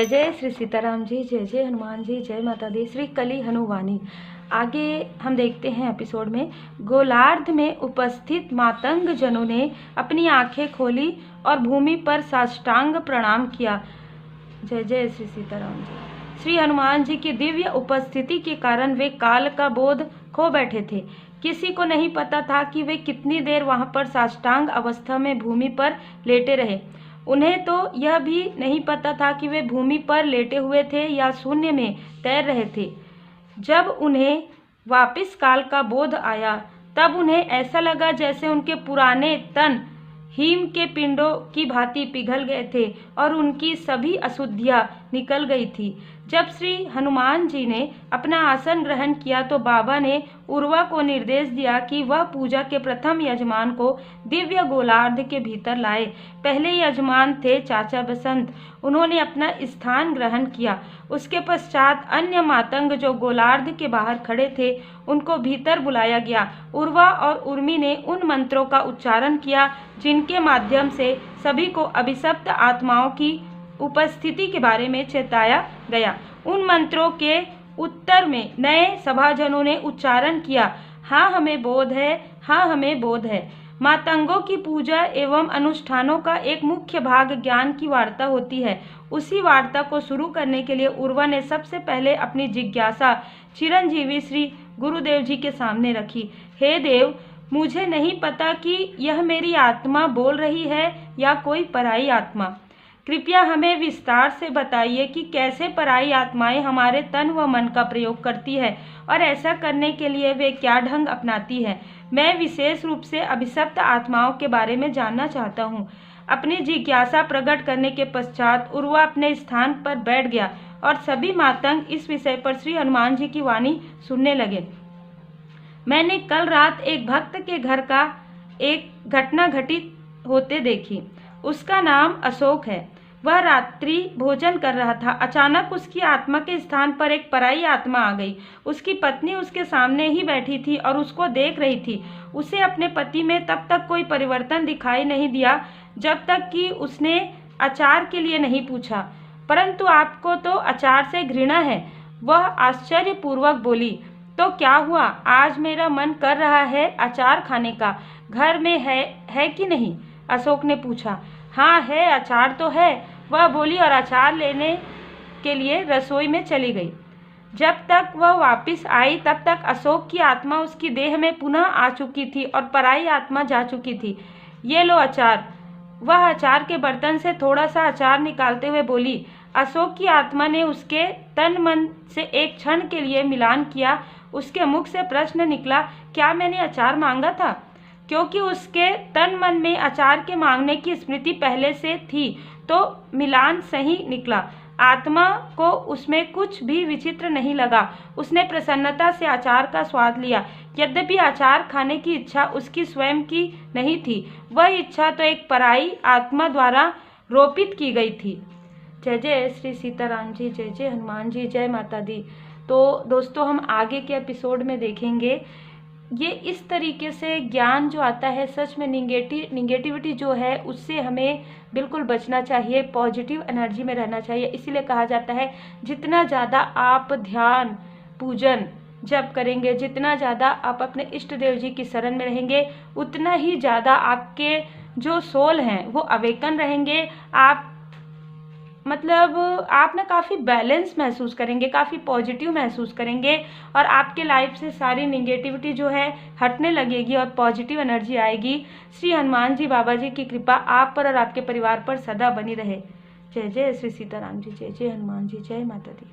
जय जय श्री सीताराम जी, जय जय हनुमान जी, जय माता दी। श्री कली हनुवानी। आगे हम देखते हैं एपिसोड में। गोलार्ध में उपस्थित मातंग जनों ने अपनी आंखें खोली और भूमि पर साष्टांग प्रणाम किया। जय जय श्री सीताराम जी। श्री हनुमान जी की दिव्य उपस्थिति के कारण वे काल का बोध खो बैठे थे। किसी को नहीं पता था कि वे कितनी देर वहां पर साष्टांग अवस्था में भूमि पर लेटे रहे। उन्हें तो यह भी नहीं पता था कि वे भूमि पर लेटे हुए थे या शून्य में तैर रहे थे। जब उन्हें वापस काल का बोध आया तब उन्हें ऐसा लगा जैसे उनके पुराने तन हिम के पिंडों की भांति पिघल गए थे और उनकी सभी अशुद्धियां निकल गई थी। जब श्री हनुमान जी ने अपना आसन ग्रहण किया तो बाबा ने उर्वा को निर्देश दिया कि वह पूजा के प्रथम यजमान को दिव्य गोलार्ध के भीतर लाए। पहले यजमान थे चाचा बसंत। उन्होंने अपना स्थान ग्रहण किया। उसके पश्चात अन्य मातंग जो गोलार्ध के बाहर खड़े थे उनको भीतर बुलाया गया। उर्वा और उर्मी ने उन मंत्रों का उच्चारण किया जिनके माध्यम से सभी को अभिशप्त आत्माओं की उपस्थिति के बारे में चेताया गया। उन मंत्रों के उत्तर में नए सभाजनों ने उच्चारण किया, हाँ हमें बोध है, हाँ हमें बोध है। मातंगों की पूजा एवं अनुष्ठानों का एक मुख्य भाग ज्ञान की वार्ता होती है। उसी वार्ता को शुरू करने के लिए उर्वा ने सबसे पहले अपनी जिज्ञासा चिरंजीवी श्री गुरुदेव जी के सामने रखी। हे देव, मुझे नहीं पता कि यह मेरी आत्मा बोल रही है या कोई पराई आत्मा। कृपया हमें विस्तार से बताइए कि कैसे पराई आत्माएं हमारे तन व मन का प्रयोग करती है और ऐसा करने के लिए वे क्या ढंग अपनाती है। मैं विशेष रूप से अभिशप्त आत्माओं के बारे में जानना चाहता हूँ। अपनी जिज्ञासा प्रकट करने के पश्चात उर्वा अपने स्थान पर बैठ गया और सभी मातंग इस विषय पर श्री हनुमान जी की वाणी सुनने लगे। मैंने कल रात एक भक्त के घर का एक घटना घटित होते देखी। उसका नाम अशोक है। वह रात्रि भोजन कर रहा था। अचानक उसकी आत्मा के स्थान पर एक पराई आत्मा आ गई। उसकी पत्नी उसके सामने ही बैठी थी और उसको देख रही थी। उसे अपने पति में तब तक कोई परिवर्तन दिखाई नहीं दिया जब तक कि उसने अचार के लिए नहीं पूछा। परंतु आपको तो अचार से घृणा है, वह आश्चर्यपूर्वक बोली। तो क्या हुआ? आज मेरा मन कर रहा है अचार खाने का। घर में है कि नहीं? अशोक ने पूछा। हाँ है, अचार तो है, वह बोली और अचार लेने के लिए रसोई में चली गई। जब तक वह वापस आई तब तक अशोक की आत्मा उसकी देह में पुनः आ चुकी थी और पराई आत्मा जा चुकी थी। ये लो अचार। वह अचार के बर्तन से थोड़ा सा अचार निकालते हुए बोली। अशोक की आत्मा ने उसके तन मन से एक क्षण के लिए मिलान किया। उसके मुख से प्रश्न निकला, क्या मैंने अचार मांगा था? क्योंकि उसके तन मन में अचार के मांगने की स्मृति पहले से थी तो मिलान सही निकला। आत्मा को उसमें कुछ भी विचित्र नहीं लगा। उसने प्रसन्नता से अचार का स्वाद लिया। यद्यपि अचार खाने की इच्छा उसकी स्वयं की नहीं थी, वह इच्छा तो एक पराई आत्मा द्वारा रोपित की गई थी। जय जय श्री सीताराम जी, जय जय हनुमान जी, जय माता दी। तो दोस्तों, हम आगे के एपिसोड में देखेंगे ये इस तरीके से ज्ञान जो आता है, सच में निगेटिविटी जो है उससे हमें बिल्कुल बचना चाहिए, पॉजिटिव एनर्जी में रहना चाहिए। इसीलिए कहा जाता है जितना ज़्यादा आप ध्यान पूजन जप करेंगे, जितना ज़्यादा आप अपने इष्ट देव जी की शरण में रहेंगे, उतना ही ज़्यादा आपके जो सोल हैं वो अवेकन रहेंगे। आप आप ना काफ़ी बैलेंस महसूस करेंगे, काफ़ी पॉजिटिव महसूस करेंगे और आपके लाइफ से सारी निगेटिविटी जो है हटने लगेगी और पॉजिटिव एनर्जी आएगी। श्री हनुमान जी बाबा जी की कृपा आप पर और आपके परिवार पर सदा बनी रहे। जय जय श्री सीताराम जी, जय जय हनुमान जी, जय माता दी।